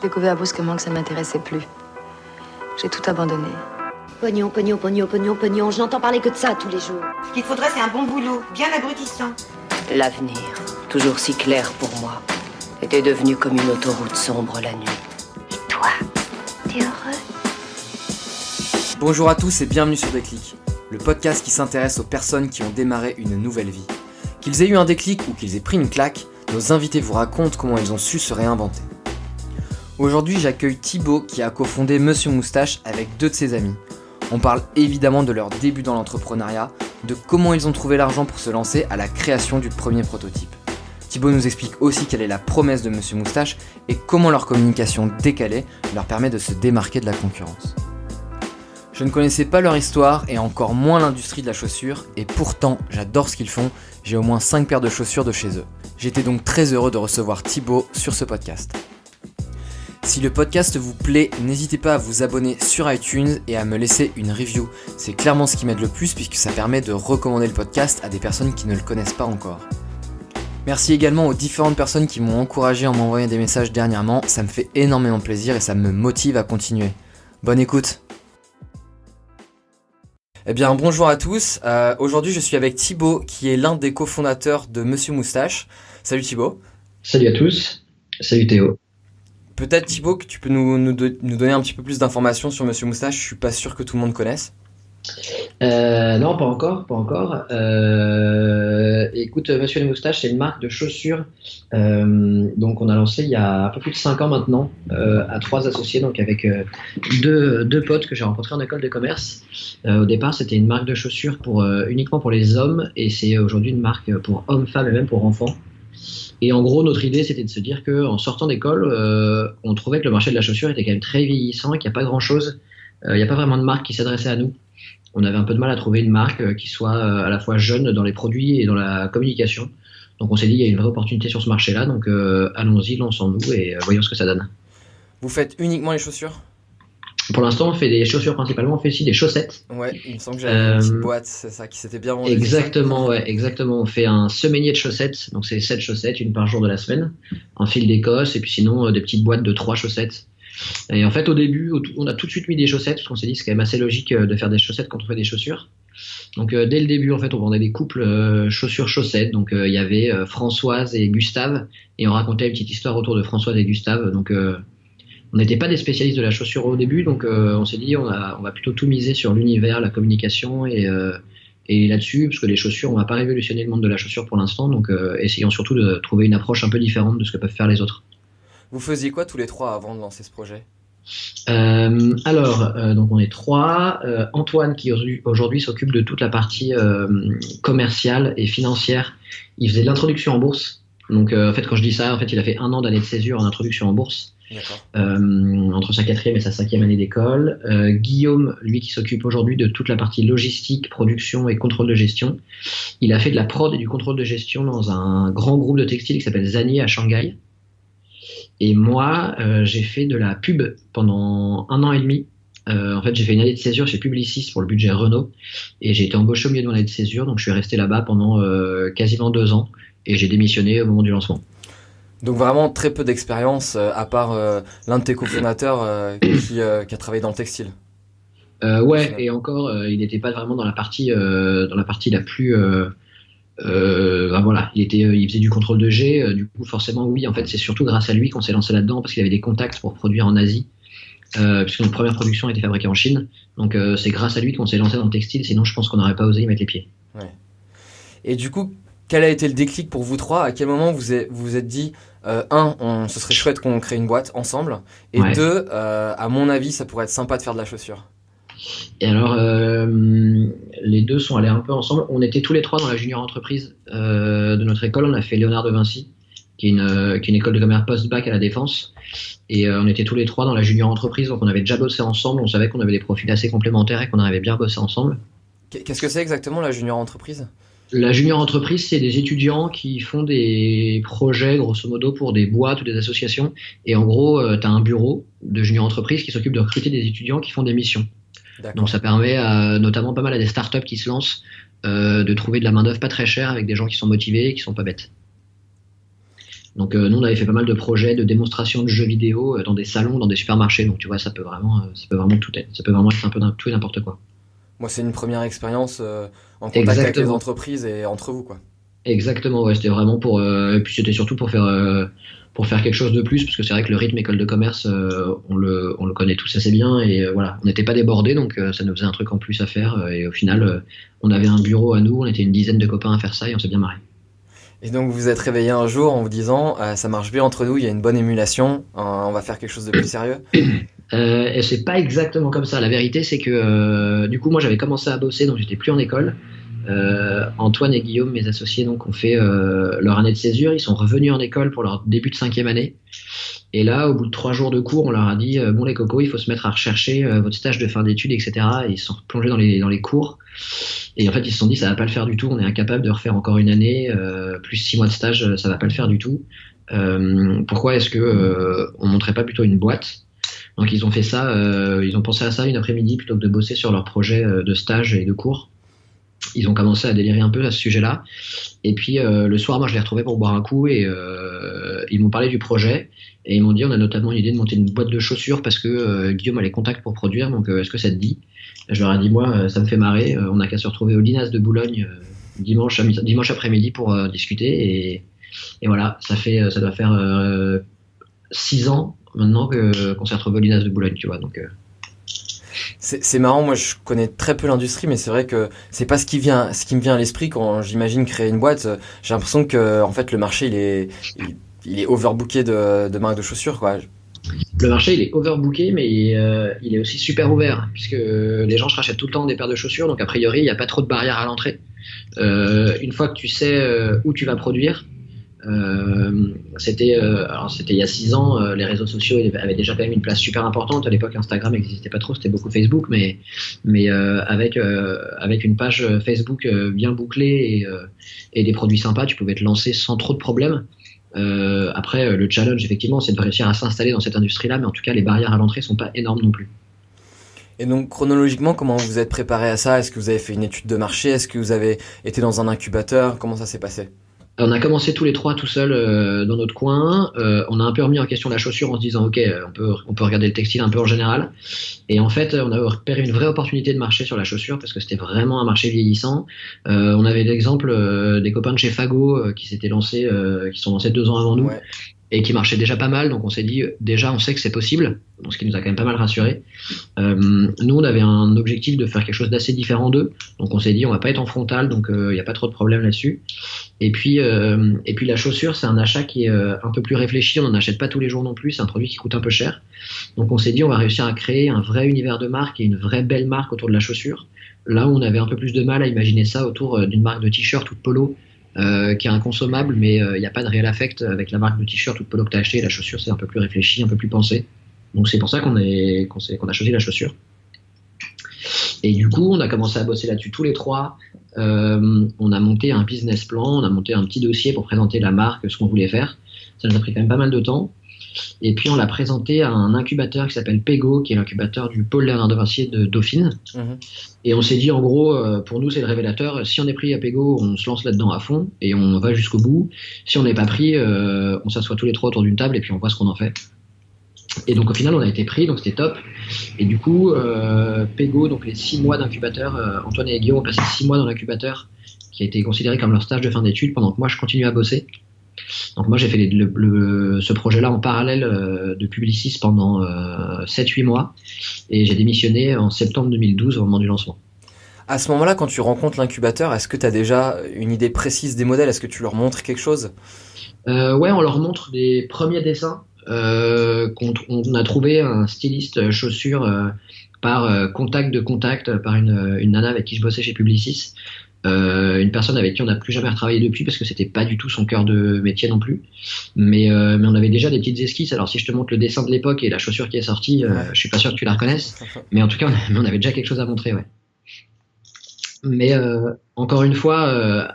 J'ai découvert brusquement que ça ne m'intéressait plus. J'ai tout abandonné. Pognon, pognon, pognon, pognon, pognon. Je n'entends parler que de ça tous les jours. Ce qu'il faudrait, c'est un bon boulot, bien abrutissant. L'avenir, toujours si clair pour moi, était devenu comme une autoroute sombre la nuit. Et toi, t'es heureux? Bonjour à tous et bienvenue sur Déclic, le podcast qui s'intéresse aux personnes qui ont démarré une nouvelle vie. Qu'ils aient eu un déclic ou qu'ils aient pris une claque, nos invités vous racontent comment ils ont su se réinventer. Aujourd'hui, j'accueille Thibaut qui a cofondé Monsieur Moustache avec deux de ses amis. On parle évidemment de leur début dans l'entrepreneuriat, de comment ils ont trouvé l'argent pour se lancer à la création du premier prototype. Thibaut nous explique aussi quelle est la promesse de Monsieur Moustache et comment leur communication décalée leur permet de se démarquer de la concurrence. Je ne connaissais pas leur histoire et encore moins l'industrie de la chaussure, et pourtant j'adore ce qu'ils font, j'ai au moins 5 paires de chaussures de chez eux. J'étais donc très heureux de recevoir Thibaut sur ce podcast. Si le podcast vous plaît, n'hésitez pas à vous abonner sur iTunes et à me laisser une review. C'est clairement ce qui m'aide le plus puisque ça permet de recommander le podcast à des personnes qui ne le connaissent pas encore. Merci également aux différentes personnes qui m'ont encouragé en m'envoyant des messages dernièrement, ça me fait énormément plaisir et ça me motive à continuer. Bonne écoute. Eh bien bonjour à tous, aujourd'hui je suis avec Thibaut qui est l'un des cofondateurs de Monsieur Moustache. Salut Thibaut. Salut à tous, salut Théo. Peut-être Thibaut que tu peux nous donner un petit peu plus d'informations sur Monsieur Moustache, je suis pas sûr que tout le monde connaisse. Non, pas encore. Écoute, Monsieur Moustache, c'est une marque de chaussures. Donc on a lancé il y a un peu plus de 5 ans maintenant, à 3 associés, donc avec deux potes que j'ai rencontrés en école de commerce. Au départ, c'était une marque de chaussures uniquement pour les hommes, et c'est aujourd'hui une marque pour hommes, femmes et même pour enfants. Et en gros, notre idée, c'était de se dire qu'en sortant d'école, on trouvait que le marché de la chaussure était quand même très vieillissant et qu'il n'y a pas grand-chose, il n'y a pas vraiment de marque qui s'adressait à nous. On avait un peu de mal à trouver une marque qui soit à la fois jeune dans les produits et dans la communication. Donc on s'est dit, il y a une vraie opportunité sur ce marché-là, donc allons-y, lançons-nous et voyons ce que ça donne. Vous faites uniquement les chaussures ? Pour l'instant, on fait des chaussures principalement, on fait aussi des chaussettes. Ouais, il me semble que j'avais une petite boîte, c'est ça, qui s'était bien vendu. Exactement, ouais, exactement. On fait un semainier de chaussettes, donc c'est 7 chaussettes, une par jour de la semaine, un fil d'Écosse, et puis sinon des petites boîtes de 3 chaussettes. Et en fait, au début, on a tout de suite mis des chaussettes, parce qu'on s'est dit que c'est quand même assez logique de faire des chaussettes quand on fait des chaussures. Donc dès le début, en fait, on vendait des couples chaussures-chaussettes. Donc il y avait Françoise et Gustave, et on racontait une petite histoire autour de Françoise et Gustave. Donc on n'était pas des spécialistes de la chaussure au début, donc on s'est dit on va plutôt tout miser sur l'univers, la communication et là-dessus, parce que les chaussures, on va pas révolutionner le monde de la chaussure pour l'instant, donc essayons surtout de trouver une approche un peu différente de ce que peuvent faire les autres. Vous faisiez quoi tous les trois avant de lancer ce projet ? Donc on est 3. Antoine qui aujourd'hui s'occupe de toute la partie commerciale et financière. Il faisait de l'introduction en bourse. Donc en fait, quand je dis ça, en fait, il a fait 1 an d'année de césure en introduction en bourse. Entre sa 4e et sa 5e année d'école. Guillaume, lui qui s'occupe aujourd'hui de toute la partie logistique, production et contrôle de gestion. Il a fait de la prod et du contrôle de gestion dans un grand groupe de textile qui s'appelle Zanier à Shanghai. Et moi, j'ai fait de la pub pendant 1 an et demi. En fait, j'ai fait une année de césure chez Publicis pour le budget Renault. Et j'ai été embauché au milieu de mon année de césure. Donc, je suis resté là-bas pendant quasiment 2 ans. Et j'ai démissionné au moment du lancement. Donc, vraiment très peu d'expérience, à part l'un de tes cofondateurs qui a travaillé dans le textile. Ouais, et encore, il n'était pas vraiment dans la partie la plus... voilà, il faisait du contrôle de G, du coup forcément oui, en fait c'est surtout grâce à lui qu'on s'est lancé là-dedans parce qu'il avait des contacts pour produire en Asie, puisque notre première production a été fabriquée en Chine, donc c'est grâce à lui qu'on s'est lancé dans le textile, sinon je pense qu'on n'aurait pas osé y mettre les pieds. Ouais. Et du coup, quel a été le déclic pour vous trois ? À quel moment vous vous êtes dit ce serait chouette qu'on crée une boîte ensemble, et ouais. 2, à mon avis ça pourrait être sympa de faire de la chaussure. Et alors, les deux sont allés un peu ensemble. On était tous les 3 dans la junior entreprise de notre école. On a fait Léonard de Vinci, qui est une école de commerce post-bac à la Défense. Et on était tous les 3 dans la junior entreprise, donc on avait déjà bossé ensemble. On savait qu'on avait des profils assez complémentaires et qu'on arrivait bien à bosser ensemble. Qu'est-ce que c'est exactement la junior entreprise ? La junior entreprise, c'est des étudiants qui font des projets, grosso modo, pour des boîtes ou des associations. Et en gros, tu as un bureau de junior entreprise qui s'occupe de recruter des étudiants qui font des missions. D'accord. Donc ça permet notamment pas mal à des startups qui se lancent de trouver de la main-d'œuvre pas très chère avec des gens qui sont motivés et qui sont pas bêtes. Donc nous on avait fait pas mal de projets de démonstration de jeux vidéo dans des salons, dans des supermarchés. Donc tu vois, ça peut vraiment tout être. Ça peut vraiment être un peu tout et n'importe quoi. Moi, c'est une première expérience en contact avec les entreprises et entre vous, quoi. Exactement, ouais, c'était vraiment et puis c'était surtout pour faire quelque chose de plus, parce que c'est vrai que le rythme école de commerce, on le connaît tous assez bien, et voilà, on n'était pas débordés, donc ça nous faisait un truc en plus à faire, et au final, on avait un bureau à nous, on était une dizaine de copains à faire ça, et on s'est bien marré. Et donc, vous vous êtes réveillé un jour en vous disant, ça marche bien entre nous, il y a une bonne émulation, on va faire quelque chose de plus sérieux. Et c'est pas exactement comme ça. La vérité, c'est que du coup, moi, j'avais commencé à bosser, donc j'étais plus en école. Antoine et Guillaume, mes associés, donc ont fait leur année de césure. Ils sont revenus en école pour leur début de 5e année. Et là, au bout de 3 jours de cours, on leur a dit bon les cocos, il faut se mettre à rechercher votre stage de fin d'études, etc. Et ils se sont plongés dans les cours. Et en fait, ils se sont dit ça va pas le faire du tout. On est incapable de refaire encore une année plus 6 mois de stage, ça va pas le faire du tout. Pourquoi est-ce que on montrait pas plutôt une boîte? Donc ils ont fait ça, ils ont pensé à ça une après-midi plutôt que de bosser sur leur projet de stage et de cours. Ils ont commencé à délirer un peu à ce sujet-là. Et puis le soir, moi je les retrouvais pour boire un coup et ils m'ont parlé du projet. Et ils m'ont dit on a notamment une idée de monter une boîte de chaussures parce que Guillaume a les contacts pour produire, donc est-ce que ça te dit? Je leur ai dit moi ça me fait marrer, on n'a qu'à se retrouver au Linas de Boulogne dimanche après-midi pour discuter. Et voilà, ça doit faire 6 ans maintenant qu'on s'est retrouvé au Linas de Boulogne, tu vois, donc c'est marrant, moi je connais très peu l'industrie, mais c'est vrai que c'est pas ce qui me vient à l'esprit quand j'imagine créer une boîte. J'ai l'impression que en fait le marché il est overbooké de marques de chaussures, quoi. Le marché il est overbooké, mais il est aussi super ouvert puisque les gens se rachètent tout le temps des paires de chaussures, donc a priori il n'y a pas trop de barrières à l'entrée. Une fois que tu sais où tu vas produire, c'était il y a 6 ans, les réseaux sociaux avaient déjà quand même une place super importante. À l'époque Instagram n'existait pas trop, c'était beaucoup Facebook, mais avec une page Facebook bien bouclée et des produits sympas, tu pouvais te lancer sans trop de problèmes. Après le challenge effectivement c'est de réussir à s'installer dans cette industrie là, mais en tout cas les barrières à l'entrée sont pas énormes non plus. Et donc chronologiquement, comment vous êtes préparé à ça? Est-ce que vous avez fait une étude de marché? Est-ce que vous avez été dans un incubateur? Comment ça s'est passé? On a commencé tous les 3 tout seuls dans notre coin. On a un peu remis en question la chaussure en se disant ok, on peut regarder le textile un peu en général. Et en fait, on a repéré une vraie opportunité de marché sur la chaussure parce que c'était vraiment un marché vieillissant. On avait l'exemple des copains de chez Fago qui sont lancés 2 ans avant nous. Ouais. Et qui marchaient déjà pas mal, donc on s'est dit déjà on sait que c'est possible, donc ce qui nous a quand même pas mal rassurés. Nous on avait un objectif de faire quelque chose d'assez différent d'eux, donc on s'est dit on va pas être en frontal, donc il n'y a pas trop de problème là-dessus. Et puis la chaussure c'est un achat qui est un peu plus réfléchi, on n'en achète pas tous les jours non plus, c'est un produit qui coûte un peu cher. Donc on s'est dit on va réussir à créer un vrai univers de marque et une vraie belle marque autour de la chaussure. Là où on avait un peu plus de mal à imaginer ça autour d'une marque de t-shirt ou de polo, qui est inconsommable, mais il n'y a pas de réel affect avec la marque de t-shirt ou de polo que tu as acheté. La chaussure c'est un peu plus réfléchi, un peu plus pensé, donc c'est pour ça qu'on a choisi la chaussure. Et du coup on a commencé à bosser là-dessus tous les 3. On a monté un business plan, on a monté un petit dossier pour présenter la marque, ce qu'on voulait faire. Ça nous a pris quand même pas mal de temps. Et puis on l'a présenté à un incubateur qui s'appelle Pego, qui est l'incubateur du pôle Léonard de Vinci de Dauphine. Et on s'est dit en gros, pour nous c'est le révélateur, si on est pris à Pego, on se lance là-dedans à fond et on va jusqu'au bout. Si on n'est pas pris, on s'assoit tous les 3 autour d'une table et puis on voit ce qu'on en fait. Et donc au final on a été pris, donc c'était top. Et du coup Pego, donc les 6 mois d'incubateur, Antoine et Guillaume ont passé 6 mois dans l'incubateur qui a été considéré comme leur stage de fin d'études pendant que moi je continue à bosser. Donc moi j'ai fait ce projet-là en parallèle de Publicis pendant 7-8 mois et j'ai démissionné en septembre 2012 au moment du lancement. À ce moment-là, quand tu rencontres l'incubateur, est-ce que tu as déjà une idée précise des modèles? Est-ce que tu leur montres quelque chose? Ouais, on leur montre des premiers dessins. On a trouvé un styliste chaussures par contact par une nana avec qui je bossais chez Publicis. Une personne avec qui on n'a plus jamais retravaillé depuis parce que c'était pas du tout son cœur de métier non plus, mais on avait déjà des petites esquisses. Alors si je te montre le dessin de l'époque et la chaussure qui est sortie, je suis pas sûr que tu la reconnaisses, mais en tout cas on avait déjà quelque chose à montrer, ouais. Mais encore une fois,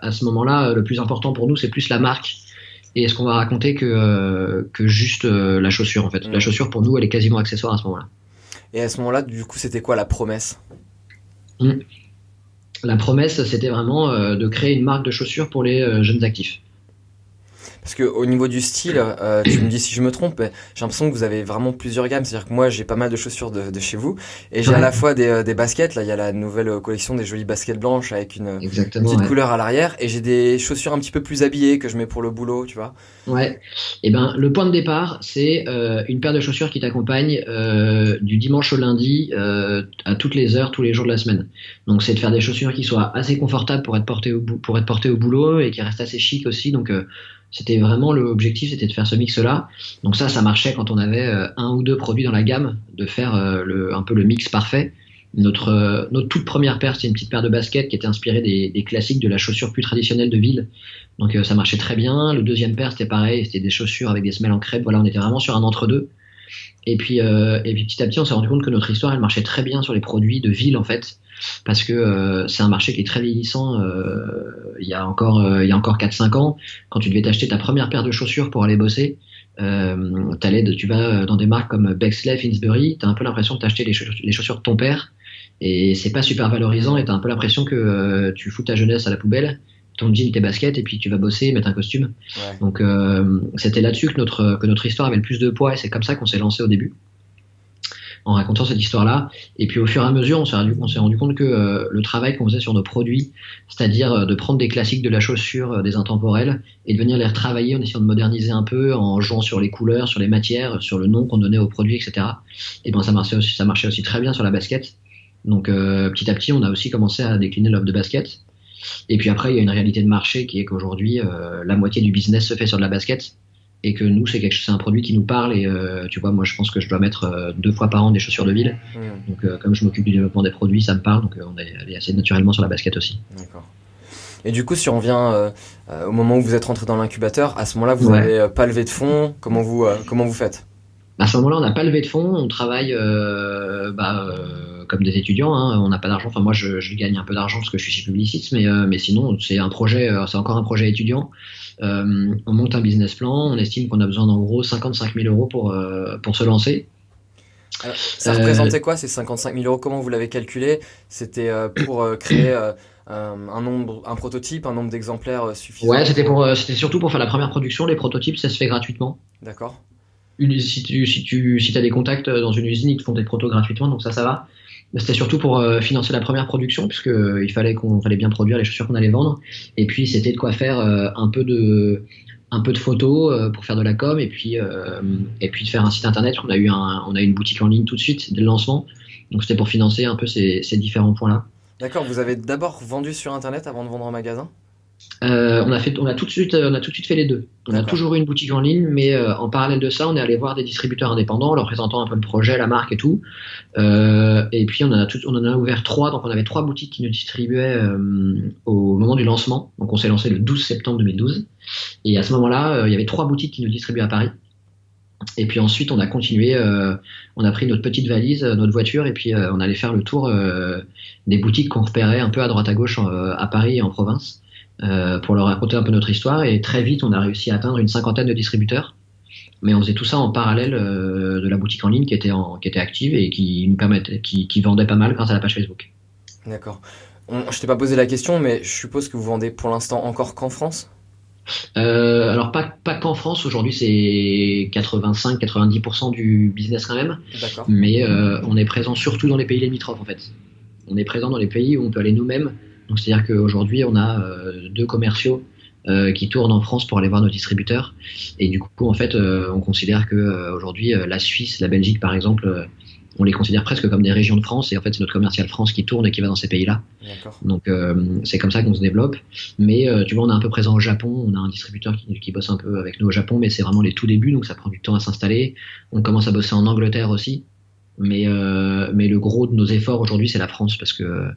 à ce moment-là, le plus important pour nous c'est plus la marque et ce qu'on va raconter que juste la chaussure en fait. La chaussure pour nous elle est quasiment accessoire à ce moment-là. Et à ce moment-là, du coup, c'était quoi la promesse? La promesse, c'était vraiment de créer une marque de chaussures pour les jeunes actifs. Parce que au niveau du style, tu me dis si je me trompe, mais j'ai l'impression que vous avez vraiment plusieurs gammes. C'est-à-dire que moi, j'ai pas mal de chaussures de chez vous, et j'ai à la fois des baskets. Là, il y a la nouvelle collection des jolies baskets blanches avec une petite couleur à l'arrière, et j'ai des chaussures un petit peu plus habillées que je mets pour le boulot, tu vois. Ouais. Et ben, le point de départ, c'est une paire de chaussures qui t'accompagne du dimanche au lundi à toutes les heures, tous les jours de la semaine. Donc, c'est de faire des chaussures qui soient assez confortables pour être portées au boulot et qui restent assez chic aussi. Donc, c'était vraiment l'objectif, c'était de faire ce mix-là. Donc ça marchait quand on avait un ou deux produits dans la gamme, de faire un peu le mix parfait. Notre toute première paire, c'était une petite paire de baskets qui était inspirée des classiques de la chaussure plus traditionnelle de ville. Donc ça marchait très bien. Le deuxième paire, c'était pareil, c'était des chaussures avec des semelles en crêpe. Voilà, on était vraiment sur un entre-deux. Et puis petit à petit, on s'est rendu compte que notre histoire, elle marchait très bien sur les produits de ville en fait, parce que c'est un marché qui est très vieillissant. Il y a encore 4-5 ans, quand tu devais t'acheter ta première paire de chaussures pour aller bosser, tu vas dans des marques comme Bexley, Finsbury, t'as un peu l'impression de t'acheter les chaussures de ton père, et c'est pas super valorisant, et t'as un peu l'impression que tu fous ta jeunesse à la poubelle, ton jean, tes baskets, et puis tu vas bosser, mettre un costume. Ouais. Donc c'était là-dessus que notre histoire avait le plus de poids, et c'est comme ça qu'on s'est lancé au début, en racontant cette histoire-là. Et puis au fur et à mesure, on s'est rendu compte que le travail qu'on faisait sur nos produits, c'est-à-dire de prendre des classiques de la chaussure, des intemporels, et de venir les retravailler en essayant de moderniser un peu, en jouant sur les couleurs, sur les matières, sur le nom qu'on donnait aux produits, etc. Et ben ça marchait aussi très bien sur la basket. Donc petit à petit, on a aussi commencé à décliner l'offre de basket. Et puis après, il y a une réalité de marché qui est qu'aujourd'hui, la moitié du business se fait sur de la basket, et que nous, c'est un produit qui nous parle. Et tu vois, moi, je pense que je dois mettre 2 fois par an des chaussures de ville. Donc, comme je m'occupe du développement des produits, ça me parle. Donc, on est allé assez naturellement sur la basket aussi. D'accord. Et du coup, si on revient au moment où vous êtes rentré dans l'incubateur, à ce moment-là, vous n'avez pas levé de fonds. Comment vous faites ? À ce moment-là, on n'a pas levé de fonds. On travaille comme des étudiants, hein. On n'a pas d'argent. Enfin, moi, je gagne un peu d'argent parce que je suis chez Publicis, mais sinon, c'est encore un projet étudiant. On monte un business plan. On estime qu'on a besoin d'en gros 55 000 euros pour se lancer. Ça représentait quoi ces 55 000 euros ? Comment vous l'avez calculé ? C'était pour créer un prototype, un nombre d'exemplaires suffisant ? Ouais, c'était surtout pour faire la première production. Les prototypes, ça se fait gratuitement. D'accord. Si tu as des contacts dans une usine, ils te font des protos gratuitement, donc ça va. C'était surtout pour financer la première production, puisque il fallait bien produire les chaussures qu'on allait vendre. Et puis c'était de quoi faire un peu de photos pour faire de la com, et puis de faire un site internet. On a une boutique en ligne tout de suite dès le lancement. Donc c'était pour financer un peu ces différents points-là. D'accord. Vous avez d'abord vendu sur internet avant de vendre en magasin ? On a tout de suite fait les deux. On a toujours eu une boutique en ligne, mais en parallèle de ça, on est allé voir des distributeurs indépendants, leur présentant un peu le projet, la marque et tout. Et puis on en a ouvert 3, donc on avait 3 boutiques qui nous distribuaient au moment du lancement. Donc on s'est lancé le 12 septembre 2012. Et à ce moment-là, il y avait 3 boutiques qui nous distribuaient à Paris. Et puis ensuite, on a continué, on a pris notre petite valise, notre voiture, et puis on allait faire le tour des boutiques qu'on repérait un peu à droite à gauche à Paris et en province. Pour leur raconter un peu notre histoire, et très vite on a réussi à atteindre une 50aine de distributeurs, mais on faisait tout ça en parallèle de la boutique en ligne qui était active et qui vendait pas mal grâce à la page Facebook. D'accord. Je t'ai pas posé la question, mais je suppose que vous vendez pour l'instant encore qu'en France ? Alors pas qu'en France, aujourd'hui c'est 85-90% du business quand même. D'accord. Mais on est présent surtout dans les pays limitrophes en fait. On est présent dans les pays où on peut aller nous-mêmes. Donc c'est-à-dire qu'aujourd'hui, on a 2 commerciaux qui tournent en France pour aller voir nos distributeurs. Et du coup, en fait, on considère que aujourd'hui, la Suisse, la Belgique, par exemple, on les considère presque comme des régions de France. Et en fait, c'est notre commercial France qui tourne et qui va dans ces pays-là. D'accord. Donc c'est comme ça qu'on se développe. Mais tu vois, on est un peu présent au Japon. On a un distributeur qui bosse un peu avec nous au Japon, mais c'est vraiment les tout débuts, donc ça prend du temps à s'installer. On commence à bosser en Angleterre aussi. Mais le gros de nos efforts aujourd'hui, c'est la France, parce que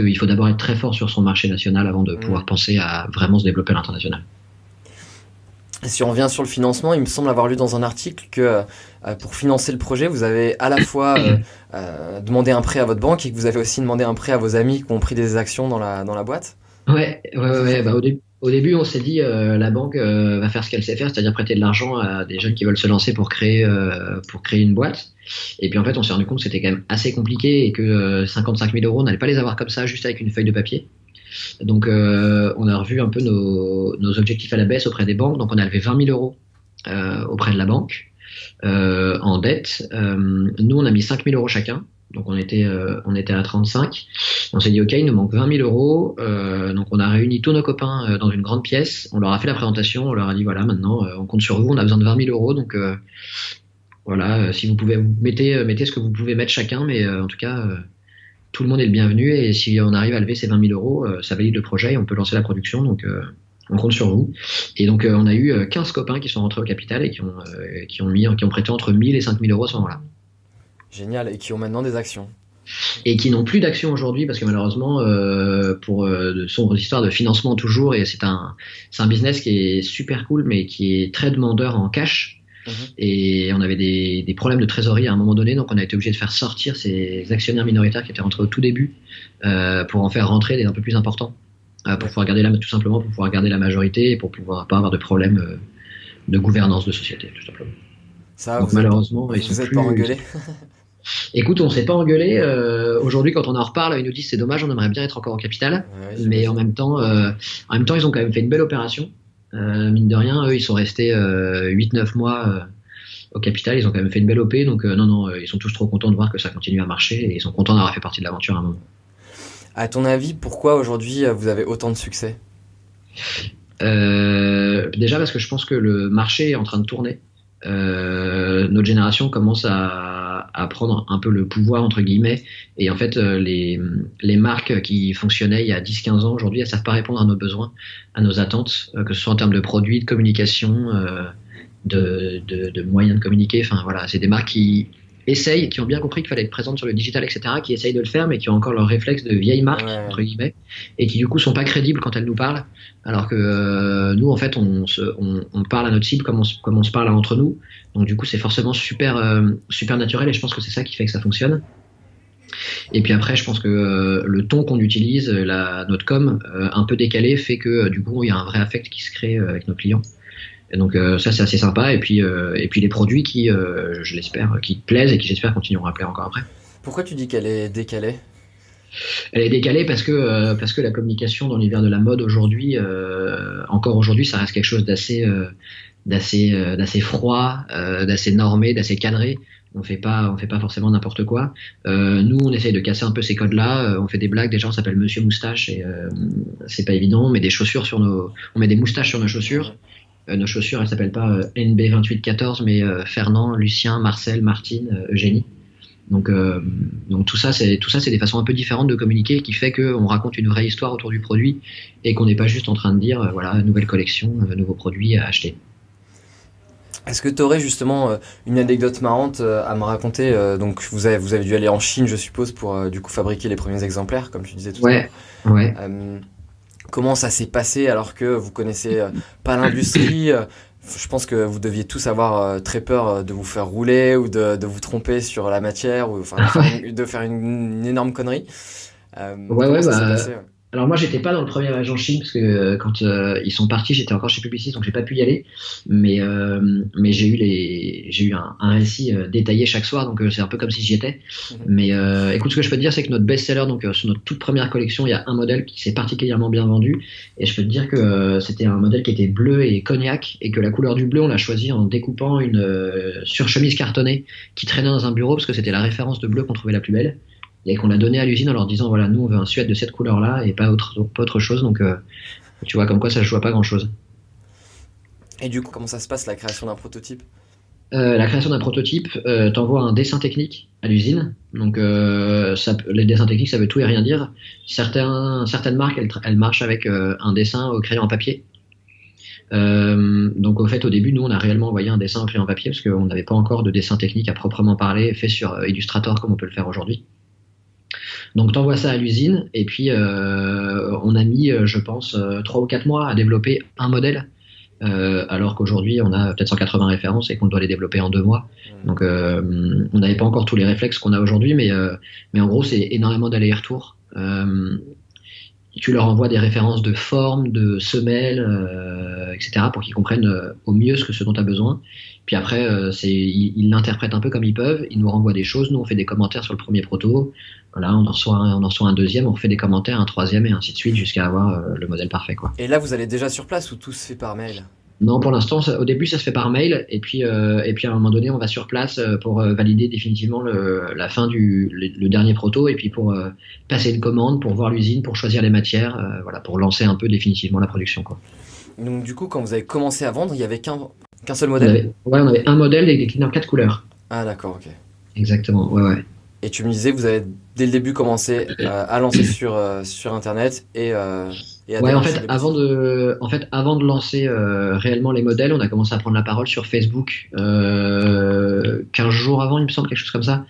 il faut d'abord être très fort sur son marché national avant de pouvoir penser à vraiment se développer à l'international. Si on revient sur le financement, il me semble avoir lu dans un article que pour financer le projet, vous avez à la fois demandé un prêt à votre banque et que vous avez aussi demandé un prêt à vos amis qui ont pris des actions dans la boîte. Ouais. Bah, au début, on s'est dit la banque va faire ce qu'elle sait faire, c'est-à-dire prêter de l'argent à des jeunes qui veulent se lancer pour créer une boîte. Et puis en fait, on s'est rendu compte que c'était quand même assez compliqué et que 55 000 euros, on n'allait pas les avoir comme ça, juste avec une feuille de papier. Donc on a revu un peu nos objectifs à la baisse auprès des banques. Donc on a levé 20 000 euros auprès de la banque en dette. Nous, on a mis 5 000 euros chacun. Donc on était à 35. On s'est dit ok, il nous manque 20 000 euros. Donc on a réuni tous nos copains dans une grande pièce. On leur a fait la présentation. On leur a dit voilà, maintenant on compte sur vous. On a besoin de 20 000 euros. Donc voilà, si vous pouvez, mettez ce que vous pouvez mettre chacun. Mais en tout cas, tout le monde est le bienvenu. Et si on arrive à lever ces 20 000 euros, ça valide le projet et on peut lancer la production. Donc on compte sur vous. Et donc on a eu 15 copains qui sont rentrés au capital et qui ont prêté entre 1 000 et 5 000 euros à ce moment-là. Génial, et qui ont maintenant des actions. Et qui n'ont plus d'actions aujourd'hui parce que malheureusement, pour de sombres histoires de financement toujours, et c'est un business qui est super cool mais qui est très demandeur en cash. Et on avait des problèmes de trésorerie à un moment donné, donc on a été obligé de faire sortir ces actionnaires minoritaires qui étaient rentrés au tout début pour en faire rentrer des un peu plus importants, pour pouvoir garder tout simplement pour pouvoir garder la majorité et pour pouvoir pas avoir de problème de gouvernance de société, tout simplement. Ça, donc malheureusement, vous êtes pas engueulés. Écoute, on s'est pas engueulé. Aujourd'hui, quand on en reparle, ils nous disent c'est dommage, on aimerait bien être encore au capital. Ouais, mais en même temps, ils ont quand même fait une belle opération. Mine de rien, eux, ils sont restés 8-9 mois au capital. Ils ont quand même fait une belle OP. Donc non, ils sont tous trop contents de voir que ça continue à marcher et ils sont contents d'avoir fait partie de l'aventure à un moment. À ton avis, pourquoi aujourd'hui vous avez autant de succès ? Déjà parce que je pense que le marché est en train de tourner. Notre génération commence à prendre un peu le pouvoir entre guillemets et en fait les marques qui fonctionnaient il y a 10-15 ans aujourd'hui elles savent pas répondre à nos besoins, à nos attentes, que ce soit en termes de produits, de communication, de moyens de communiquer. Enfin voilà, c'est des marques qui essayent, qui ont bien compris qu'il fallait être présentes sur le digital, etc., qui essayent de le faire mais qui ont encore leur réflexe de vieilles marques entre guillemets et qui du coup sont pas crédibles quand elles nous parlent, alors que nous en fait on parle à notre cible comme on se parle entre nous, donc du coup c'est forcément super naturel et je pense que c'est ça qui fait que ça fonctionne. Et puis après je pense que le ton qu'on utilise, notre com un peu décalé fait que du coup il y a un vrai affect qui se crée avec nos clients. Et donc ça c'est assez sympa et puis les produits qui je l'espère qui plaisent et qui j'espère continueront à plaire encore après. Pourquoi tu dis qu'elle est décalée ? Elle est décalée parce que la communication dans l'univers de la mode aujourd'hui, encore aujourd'hui, ça reste quelque chose d'assez froid, d'assez normé, d'assez cadré. On fait pas forcément n'importe quoi. Nous, on essaye de casser un peu ces codes-là. On fait des blagues. Déjà, on s'appelle Monsieur Moustache et c'est pas évident. On met des chaussures on met des moustaches sur nos chaussures. Nos chaussures, elles s'appellent pas NB2814, mais Fernand, Lucien, Marcel, Martine, Eugénie. Donc tout ça, c'est des façons un peu différentes de communiquer qui fait qu'on raconte une vraie histoire autour du produit et qu'on n'est pas juste en train de dire voilà, nouvelle collection, nouveaux produits à acheter. Est-ce que tu aurais justement une anecdote marrante à me raconter ? Donc vous avez dû aller en Chine, je suppose, pour du coup fabriquer les premiers exemplaires, comme tu disais tout à l'heure. Ouais. Comment ça s'est passé alors que vous connaissez pas l'industrie ? Je pense que vous deviez tous avoir très peur de vous faire rouler ou de vous tromper sur la matière ou de faire une énorme connerie. Comment ça s'est passé ? Alors moi j'étais pas dans le premier voyage en Chine parce que quand ils sont partis j'étais encore chez Publicis donc j'ai pas pu y aller, mais j'ai eu un récit détaillé chaque soir, donc c'est un peu comme si j'y étais. Mais écoute, ce que je peux te dire c'est que notre best-seller, donc sur notre toute première collection, il y a un modèle qui s'est particulièrement bien vendu et je peux te dire que c'était un modèle qui était bleu et cognac et que la couleur du bleu on l'a choisi en découpant une surchemise cartonnée qui traînait dans un bureau parce que c'était la référence de bleu qu'on trouvait la plus belle. Et qu'on l'a donné à l'usine en leur disant voilà, nous on veut un sweat de cette couleur là et pas autre chose, donc tu vois comme quoi ça se joue à pas grand chose. Et du coup comment ça se passe la création d'un prototype ? La création d'un prototype, t'envoies un dessin technique à l'usine, donc les dessins techniques ça veut tout et rien dire. Certaines marques elles marchent avec un dessin au crayon à papier. Donc au fait au début nous on a réellement envoyé un dessin au crayon à papier parce qu'on n'avait pas encore de dessin technique à proprement parler fait sur Illustrator comme on peut le faire aujourd'hui. Donc t'envoies ça à l'usine et puis on a mis je pense 3 ou 4 mois à développer un modèle alors qu'aujourd'hui on a peut-être 180 références et qu'on doit les développer en 2 mois. Donc on n'avait pas encore tous les réflexes qu'on a aujourd'hui, mais en gros c'est énormément d'aller-retour. tu leur envoies des références de formes, de semelles, etc. pour qu'ils comprennent au mieux ce dont tu as besoin. Puis après, ils l'interprètent un peu comme ils peuvent, ils nous renvoient des choses, nous on fait des commentaires sur le premier proto, voilà, on en reçoit un deuxième, on refait des commentaires, un troisième et ainsi de suite jusqu'à avoir le modèle parfait, quoi. Et là, vous allez déjà sur place ou tout se fait par mail? Non, pour l'instant, au début, ça se fait par mail, et puis à un moment donné, on va sur place pour valider définitivement la fin le dernier proto, et puis pour passer une commande, pour voir l'usine, pour choisir les matières, voilà, pour lancer un peu définitivement la production, quoi. Donc du coup, quand vous avez commencé à vendre, il y avait qu'un seul modèle? On avait un modèle et décliné en 4 couleurs. Ah d'accord, ok. Exactement, ouais. Et tu me disais, vous avez dès le début commencé à lancer sur Internet et à Ouais, démarcher des boutiques. avant de lancer réellement les modèles, on a commencé à prendre la parole sur Facebook 15 jours avant, il me semble, quelque chose comme ça,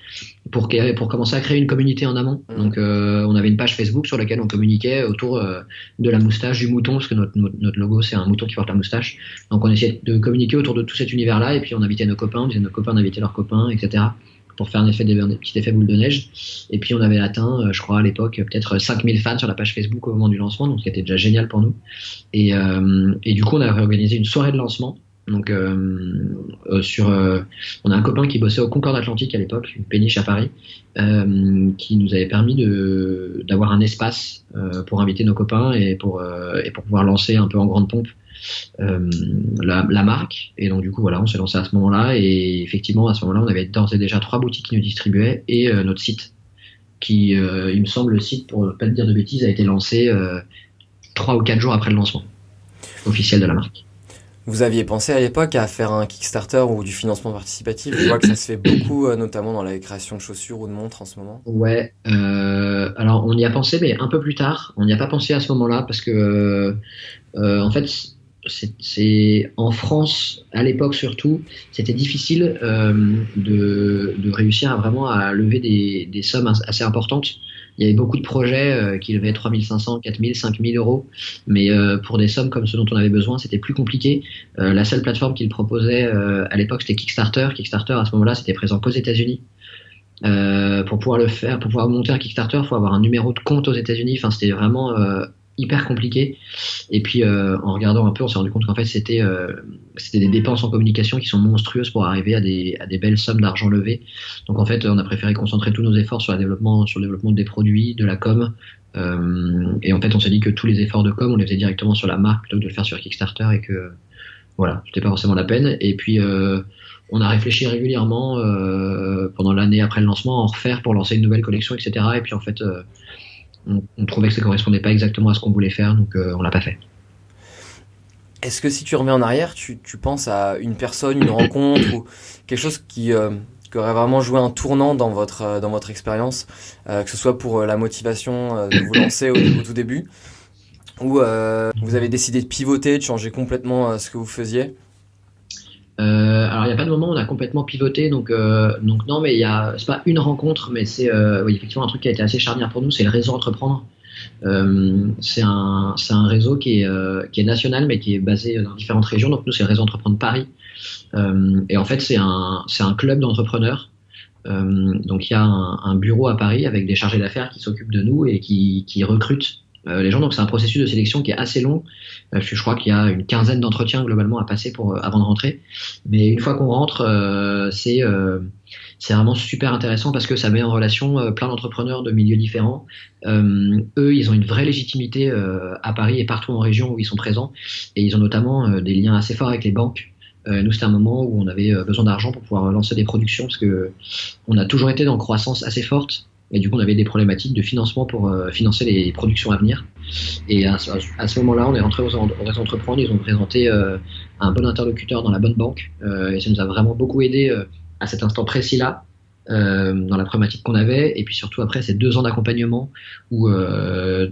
pour commencer à créer une communauté en amont. Donc on avait une page Facebook sur laquelle on communiquait autour de la moustache, du mouton, parce que notre logo c'est un mouton qui porte la moustache. Donc on essayait de communiquer autour de tout cet univers-là, et puis on invitait nos copains, on disait nos copains d'inviter leurs copains, etc. pour faire un petit effet boule de neige. Et puis on avait atteint, je crois à l'époque, peut-être 5000 fans sur la page Facebook au moment du lancement, donc c'était déjà génial pour nous. Et du coup, on a organisé une soirée de lancement. Donc on a un copain qui bossait au Concorde Atlantique à l'époque, une péniche à Paris, qui nous avait permis d'avoir un espace pour inviter nos copains et pour pouvoir lancer un peu en grande pompe la marque. Et donc du coup voilà, on s'est lancé à ce moment-là, et effectivement à ce moment-là on avait d'ores et déjà 3 boutiques qui nous distribuaient et notre site qui il me semble, le site, pour ne pas te dire de bêtises, a été lancé 3 ou 4 jours après le lancement officiel de la marque. Vous aviez pensé à l'époque à faire un Kickstarter ou du financement participatif? Je vois que ça se fait beaucoup, notamment dans la création de chaussures ou de montres en ce moment. Ouais, alors on y a pensé, mais un peu plus tard. On n'y a pas pensé à ce moment-là parce que en fait, c'est en France à l'époque surtout, c'était difficile de réussir à lever des sommes assez importantes. Il y avait beaucoup de projets qui levaient 3500, 4000, 5000 euros, mais pour des sommes comme ce dont on avait besoin, c'était plus compliqué. La seule plateforme qui le proposait à l'époque, c'était Kickstarter. Kickstarter, à ce moment-là, c'était présent qu'aux États-Unis. Pour pouvoir le faire, pour pouvoir monter un Kickstarter, il faut avoir un numéro de compte aux États-Unis. Enfin, c'était vraiment hyper compliqué. Et puis, en regardant un peu, on s'est rendu compte qu'en fait, c'était des dépenses en communication qui sont monstrueuses pour arriver à des belles sommes d'argent levées. Donc, en fait, on a préféré concentrer tous nos efforts sur le développement des produits, de la com. Et en fait, on s'est dit que tous les efforts de com, on les faisait directement sur la marque plutôt que de le faire sur Kickstarter, et que voilà, c'était pas forcément la peine. Et puis, on a réfléchi régulièrement pendant l'année après le lancement à en refaire pour lancer une nouvelle collection, etc. Et puis, en fait, on trouvait que ça correspondait pas exactement à ce qu'on voulait faire, donc on l'a pas fait. Est-ce que si tu remets en arrière, tu penses à une personne, une rencontre ou quelque chose qui aurait vraiment joué un tournant dans votre expérience, que ce soit pour la motivation de vous lancer au tout début, ou vous avez décidé de pivoter, de changer complètement ce que vous faisiez? Alors il n'y a pas de moment où on a complètement pivoté, donc non, mais c'est pas une rencontre, mais c'est oui, effectivement un truc qui a été assez charnière pour nous, c'est le réseau Entreprendre. C'est un réseau qui est national, mais qui est basé dans différentes régions. Donc nous, c'est le réseau Entreprendre Paris, et en fait c'est un club d'entrepreneurs. Donc il y a un bureau à Paris avec des chargés d'affaires qui s'occupent de nous et qui recrutent les gens. Donc c'est un processus de sélection qui est assez long. Je crois qu'il y a une quinzaine d'entretiens globalement à passer avant de rentrer. Mais une fois qu'on rentre, c'est vraiment super intéressant parce que ça met en relation plein d'entrepreneurs de milieux différents. Eux, ils ont une vraie légitimité à Paris et partout en région où ils sont présents. Et ils ont notamment des liens assez forts avec les banques. Nous, c'était un moment où on avait besoin d'argent pour pouvoir lancer des productions parce que on a toujours été dans une croissance assez forte. Et du coup, on avait des problématiques de financement pour financer les productions à venir. Et à ce moment-là, on est rentré au réseau Entreprendre. Ils ont présenté un bon interlocuteur dans la bonne banque. Et ça nous a vraiment beaucoup aidé à cet instant précis-là, dans la problématique qu'on avait. Et puis surtout, après, ces 2 ans d'accompagnement où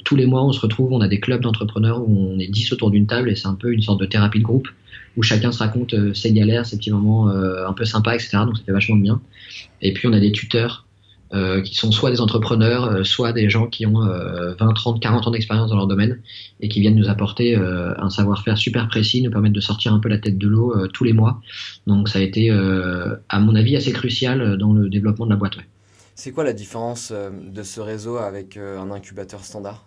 tous les mois, on se retrouve, on a des clubs d'entrepreneurs où on est 10 autour d'une table. Et c'est un peu une sorte de thérapie de groupe où chacun se raconte ses galères, ses petits moments un peu sympas, etc. Donc, c'était vachement bien. Et puis, on a des tuteurs qui sont soit des entrepreneurs, soit des gens qui ont 20, 30, 40 ans d'expérience dans leur domaine et qui viennent nous apporter un savoir-faire super précis, nous permettre de sortir un peu la tête de l'eau tous les mois. Donc ça a été, à mon avis, assez crucial dans le développement de la boîte. Ouais. C'est quoi la différence de ce réseau avec un incubateur standard?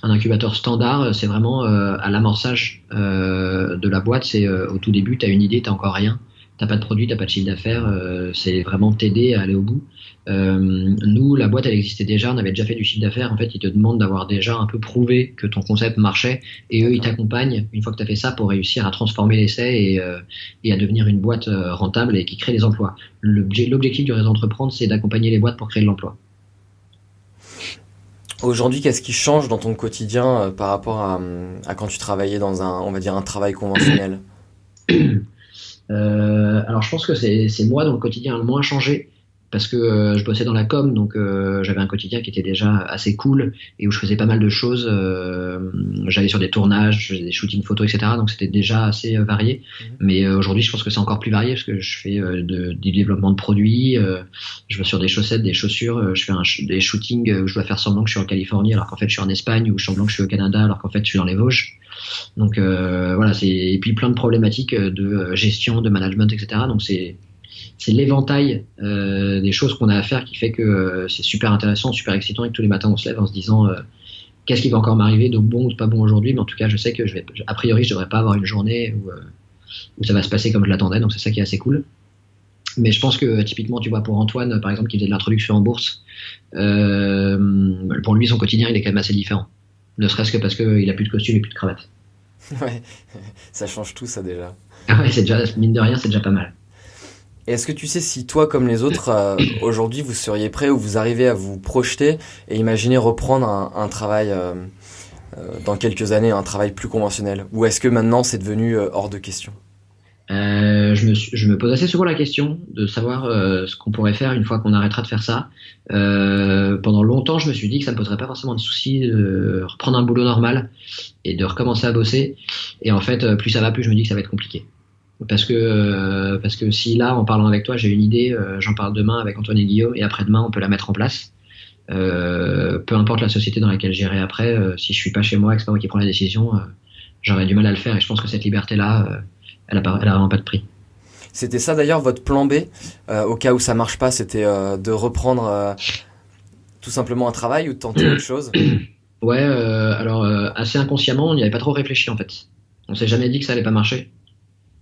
un incubateur standard, c'est vraiment à l'amorçage de la boîte. C'est au tout début, tu as une idée, tu encore rien. T'as pas de produit, t'as pas de chiffre d'affaires, c'est vraiment t'aider à aller au bout. Nous, la boîte, elle existait déjà, on avait déjà fait du chiffre d'affaires. En fait, ils te demandent d'avoir déjà un peu prouvé que ton concept marchait, et eux, ils t'accompagnent une fois que t'as fait ça pour réussir à transformer l'essai et à devenir une boîte rentable et qui crée des emplois. L'objectif du réseau Entreprendre, c'est d'accompagner les boîtes pour créer de l'emploi. Aujourd'hui, qu'est-ce qui change dans ton quotidien par rapport à quand tu travaillais dans on va dire un travail conventionnel? Alors je pense que c'est moi dont le quotidien a le moins changé parce que je bossais dans la com, donc j'avais un quotidien qui était déjà assez cool et où je faisais pas mal de choses. J'allais sur des tournages, je faisais des shootings photos, etc. Donc c'était déjà assez varié. Mais aujourd'hui, je pense que c'est encore plus varié parce que je fais du développement de produits, je vais sur des chaussettes, des chaussures, je fais des shootings où je dois faire semblant que je suis en Californie alors qu'en fait je suis en Espagne, ou je semblant que je suis au Canada alors qu'en fait je suis dans les Vosges. Donc voilà, et puis plein de problématiques de gestion, de management, etc. Donc c'est l'éventail des choses qu'on a à faire qui fait que c'est super intéressant, super excitant, et que tous les matins on se lève en se disant qu'est-ce qui va encore m'arriver de bon ou de pas bon aujourd'hui, mais en tout cas je sais que a priori je devrais pas avoir une journée où ça va se passer comme je l'attendais, donc c'est ça qui est assez cool. Mais je pense que typiquement, tu vois, pour Antoine par exemple qui faisait de l'introduction en bourse, pour lui son quotidien il est quand même assez différent, ne serait-ce que parce qu'il a plus de costume et plus de cravate. Ouais, ça change tout ça déjà. Ah ouais, c'est déjà, mine de rien, c'est déjà pas mal. Et est-ce que tu sais si toi, comme les autres, aujourd'hui, vous seriez prêt ou vous arrivez à vous projeter et imaginer reprendre un travail dans quelques années, un travail plus conventionnel? Ou est-ce que maintenant, c'est devenu hors de question? Je me pose assez souvent la question de savoir ce qu'on pourrait faire une fois qu'on arrêtera de faire ça. Pendant longtemps, je me suis dit que ça me poserait pas forcément de soucis de reprendre un boulot normal et de recommencer à bosser. Et en fait, plus ça va, plus je me dis que ça va être compliqué. Parce que si là, en parlant avec toi, j'ai une idée, j'en parle demain avec Antoine et Guillaume, et après-demain, on peut la mettre en place. Peu importe la société dans laquelle j'irai après, si je suis pas chez moi et que c'est pas moi qui prends la décision, j'aurais du mal à le faire. Et je pense que cette liberté-là, elle a vraiment pas de prix. C'était ça d'ailleurs votre plan B, au cas où ça marche pas, c'était de reprendre tout simplement un travail ou de tenter autre chose? Ouais, alors assez inconsciemment, on n'y avait pas trop réfléchi en fait. On s'est jamais dit que ça allait pas marcher.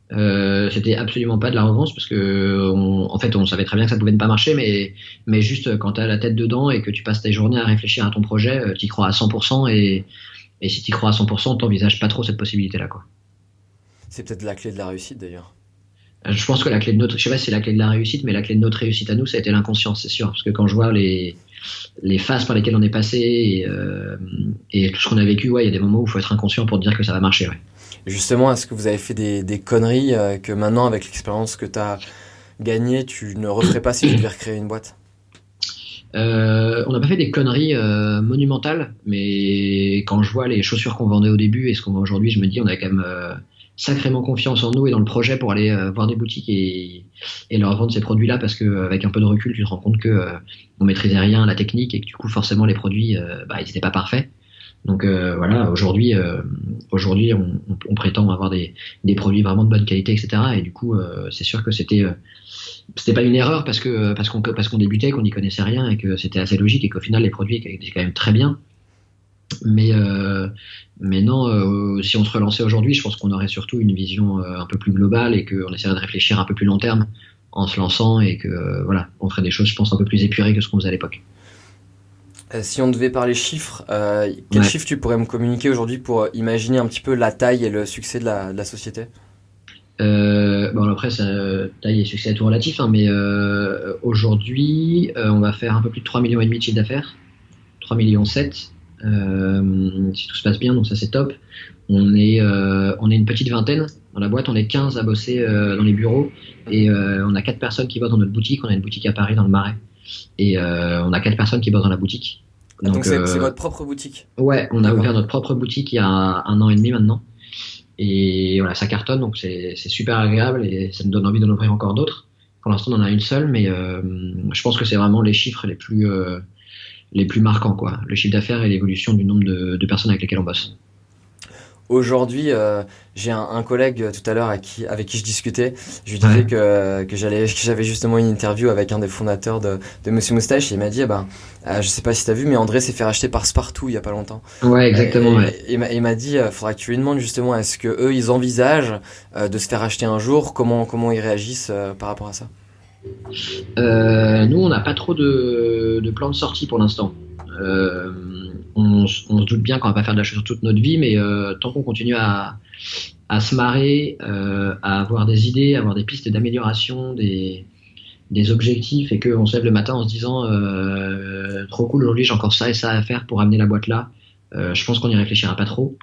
C'était absolument pas de l'arrogance parce que en fait on savait très bien que ça pouvait ne pas marcher, mais juste quand t'as la tête dedans et que tu passes tes journées à réfléchir à ton projet, t'y crois à 100%, et si t'y crois à 100%, t'envisages pas trop cette possibilité-là, quoi. C'est peut-être la clé de la réussite d'ailleurs. Je pense que la clé de notre, je sais pas si c'est la clé de la réussite, mais la clé de notre réussite à nous, ça a été l'inconscience, c'est sûr, parce que quand je vois les phases par lesquelles on est passé et tout ce qu'on a vécu, ouais, il y a des moments où il faut être inconscient pour dire que ça va marcher, ouais. Justement, est-ce que vous avez fait des conneries que maintenant, avec l'expérience que tu as gagnée, tu ne referais pas si tu devais recréer une boîte? On n'a pas fait des conneries monumentales, mais quand je vois les chaussures qu'on vendait au début et ce qu'on vend aujourd'hui, je me dis on a quand même sacrément confiance en nous et dans le projet pour aller voir des boutiques et leur vendre ces produits-là, parce que avec un peu de recul, tu te rends compte que on maîtrisait rien à la technique et que du coup forcément les produits ils n'étaient pas parfaits. Donc voilà, aujourd'hui on prétend avoir des produits vraiment de bonne qualité, etc. Et du coup c'est sûr que c'était pas une erreur parce qu'on débutait, qu'on n'y connaissait rien et que c'était assez logique et qu'au final les produits étaient quand même très bien. Mais non, si on se relançait aujourd'hui, je pense qu'on aurait surtout une vision un peu plus globale et qu'on essaierait de réfléchir un peu plus long terme en se lançant, et que voilà, on ferait des choses, je pense, un peu plus épurées que ce qu'on faisait à l'époque. Si on devait parler chiffres, quel chiffre tu pourrais me communiquer aujourd'hui pour imaginer un petit peu la taille et le succès de la société? Bon, après, taille et succès est tout relatif, hein, mais aujourd'hui, on va faire un peu plus de 3,5 millions de chiffre d'affaires, 3,7 millions, si tout se passe bien, donc ça c'est top. On est une petite vingtaine dans la boîte, on est 15 à bosser dans les bureaux, et on a 4 personnes qui bossent dans notre boutique. On a une boutique à Paris dans le Marais, et on a 4 personnes qui bossent dans la boutique. Donc c'est votre propre boutique? Ouais, on a ouvert notre propre boutique il y a 1 an et demi maintenant. Et voilà, ça cartonne, donc c'est super agréable et ça nous donne envie d'en ouvrir encore d'autres. Pour l'instant, on en a une seule, mais je pense que c'est vraiment les chiffres les plus marquants, quoi. Le chiffre d'affaires et l'évolution du nombre de personnes avec lesquelles on bosse. Aujourd'hui, j'ai un collègue tout à l'heure avec qui je discutais. Je lui disais que j'avais justement une interview avec un des fondateurs de Monsieur Moustache. Et il m'a dit, je sais pas si t'as vu, mais André s'est fait racheter par Spartoo il y a pas longtemps. Ouais, exactement. Il m'a dit, faudra que tu lui demandes justement, est-ce que eux ils envisagent de se faire racheter un jour, comment ils réagissent par rapport à ça. Nous, on n'a pas trop de plan de sortie pour l'instant. On se doute bien qu'on va pas faire de la chaussure toute notre vie, mais tant qu'on continue à se marrer, à avoir des idées, à avoir des pistes d'amélioration, des objectifs, et qu'on se lève le matin en se disant trop cool, aujourd'hui j'ai encore ça et ça à faire pour amener la boîte là, je pense qu'on n'y réfléchira pas trop.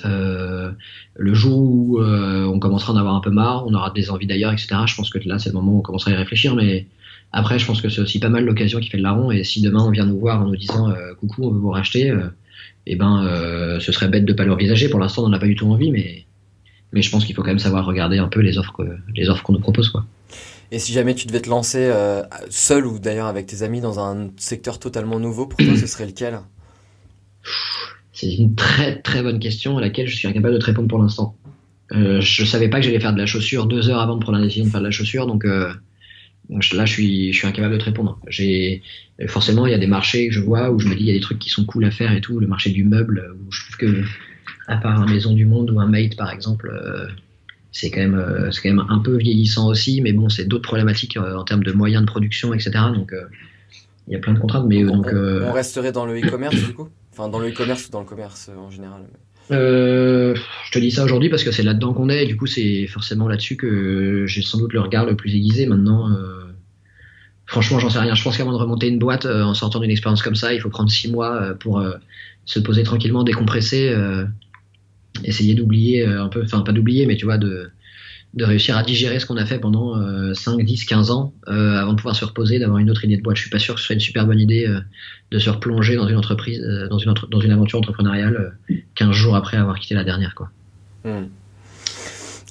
Le jour où on commencera à en avoir un peu marre, on aura des envies d'ailleurs, etc., je pense que là c'est le moment où on commencera à y réfléchir, mais après je pense que c'est aussi pas mal l'occasion qui fait le larron, et si demain on vient nous voir en nous disant coucou, on veut vous racheter, ce serait bête de pas l'envisager. Pour l'instant on n'en a pas du tout envie, mais je pense qu'il faut quand même savoir regarder un peu les offres qu'on nous propose, quoi. Et si jamais tu devais te lancer seul ou d'ailleurs avec tes amis dans un secteur totalement nouveau, pour toi ce serait lequel? C'est une très très bonne question à laquelle je suis incapable de te répondre pour l'instant. Je savais pas que j'allais faire de la chaussure 2 heures avant de prendre la décision de faire de la chaussure, donc là je suis incapable de te répondre. Forcément il y a des marchés que je vois où je me dis il y a des trucs qui sont cool à faire et tout, le marché du meuble où je trouve que à part un Maison du Monde ou un Mate par exemple, c'est quand même un peu vieillissant aussi, mais bon, c'est d'autres problématiques en termes de moyens de production, etc. Donc il y a plein de contraintes, mais on resterait dans le e-commerce du coup, enfin dans le e-commerce ou dans le commerce en général. Je te dis ça aujourd'hui parce que c'est là-dedans qu'on est, et du coup c'est forcément là-dessus que j'ai sans doute le regard le plus aiguisé maintenant. Franchement, j'en sais rien. Je pense qu'avant de remonter une boîte en sortant d'une expérience comme ça, il faut prendre 6 mois pour se poser tranquillement, décompresser, essayer d'oublier un peu, enfin pas d'oublier, mais tu vois, de réussir à digérer ce qu'on a fait pendant 5, 10, 15 ans avant de pouvoir se reposer, d'avoir une autre idée de boîte. Je suis pas sûr que ce soit une super bonne idée de se replonger dans une entreprise, dans une aventure entrepreneuriale 15 jours après avoir quitté la dernière, quoi.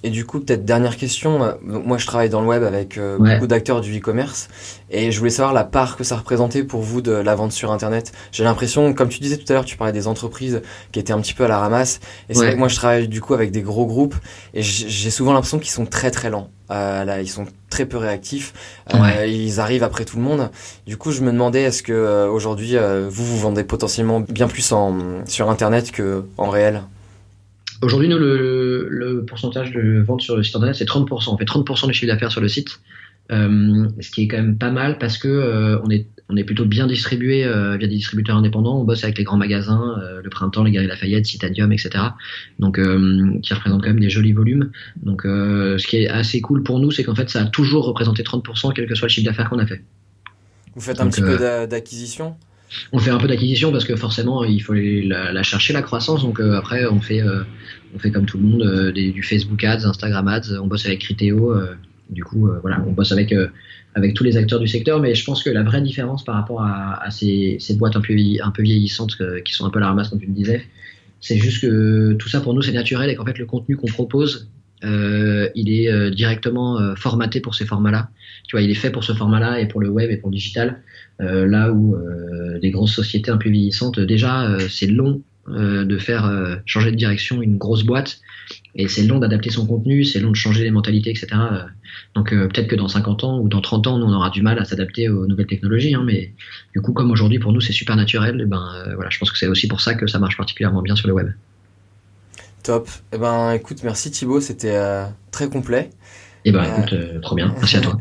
Et du coup, peut-être dernière question. Donc, moi, je travaille dans le web avec beaucoup d'acteurs du e-commerce, et je voulais savoir la part que ça représentait pour vous de la vente sur Internet. J'ai l'impression, comme tu disais tout à l'heure, tu parlais des entreprises qui étaient un petit peu à la ramasse. Et c'est vrai que moi, je travaille du coup avec des gros groupes, et j'ai souvent l'impression qu'ils sont très très lents. Là, ils sont très peu réactifs. Ils arrivent après tout le monde. Du coup, je me demandais, est-ce que aujourd'hui, vous vendez potentiellement bien plus sur Internet que en réel? Aujourd'hui, nous, le pourcentage de vente sur le site internet, c'est 30%. On fait 30% du chiffre d'affaires sur le site, ce qui est quand même pas mal parce que on est plutôt bien distribué via des distributeurs indépendants. On bosse avec les grands magasins, le Printemps, les Galeries Lafayette, Citadium, etc. Donc, qui représentent quand même des jolis volumes. Donc, ce qui est assez cool pour nous, c'est qu'en fait, ça a toujours représenté 30%, quel que soit le chiffre d'affaires qu'on a fait. Vous faites un petit peu d'acquisition? On fait un peu d'acquisition parce que forcément il faut la chercher, la croissance. Donc après on fait comme tout le monde du Facebook Ads, Instagram Ads. On bosse avec Criteo. Du coup voilà, on bosse avec tous les acteurs du secteur. Mais je pense que la vraie différence par rapport à ces boîtes un peu vieillissantes qui sont un peu à la ramasse comme tu le disais, c'est juste que tout ça pour nous c'est naturel et qu'en fait le contenu qu'on propose il est directement formaté pour ces formats-là. Tu vois, il est fait pour ce format-là et pour le web et pour le digital. Là où des grosses sociétés un peu vieillissantes, déjà c'est long de faire changer de direction une grosse boîte, et c'est long d'adapter son contenu, c'est long de changer les mentalités, etc. Donc peut-être que dans 50 ans ou dans 30 ans, nous, on aura du mal à s'adapter aux nouvelles technologies, hein, mais du coup, comme aujourd'hui pour nous c'est super naturel, voilà, je pense que c'est aussi pour ça que ça marche particulièrement bien sur le web. Top. Écoute, merci Thibaut, c'était très complet. Écoute, trop bien, merci à toi.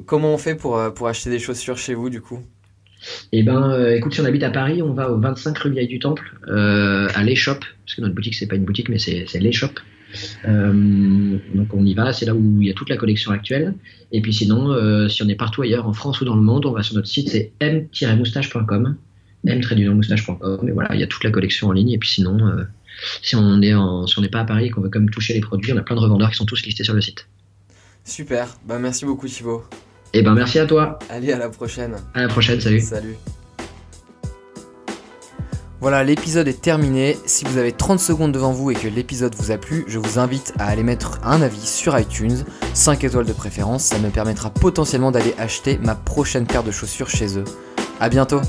Comment on fait pour acheter des chaussures chez vous du coup? Écoute, si on habite à Paris, on va au 25 rue Vieille du Temple, à l'E-Shop, parce que notre boutique c'est pas une boutique mais c'est l'E-Shop. Donc on y va, c'est là où il y a toute la collection actuelle. Et puis sinon, si on est partout ailleurs, en France ou dans le monde, on va sur notre site, c'est m-moustache.com, m-moustache.com, et voilà, il y a toute la collection en ligne. Et puis sinon, si on n'est pas à Paris et qu'on veut quand même toucher les produits, on a plein de revendeurs qui sont tous listés sur le site. Super, merci beaucoup Thibaut. Merci à toi. Allez, à la prochaine. À la prochaine, salut. Salut. Voilà, l'épisode est terminé. Si vous avez 30 secondes devant vous et que l'épisode vous a plu, je vous invite à aller mettre un avis sur iTunes, 5 étoiles de préférence, ça me permettra potentiellement d'aller acheter ma prochaine paire de chaussures chez eux. À bientôt.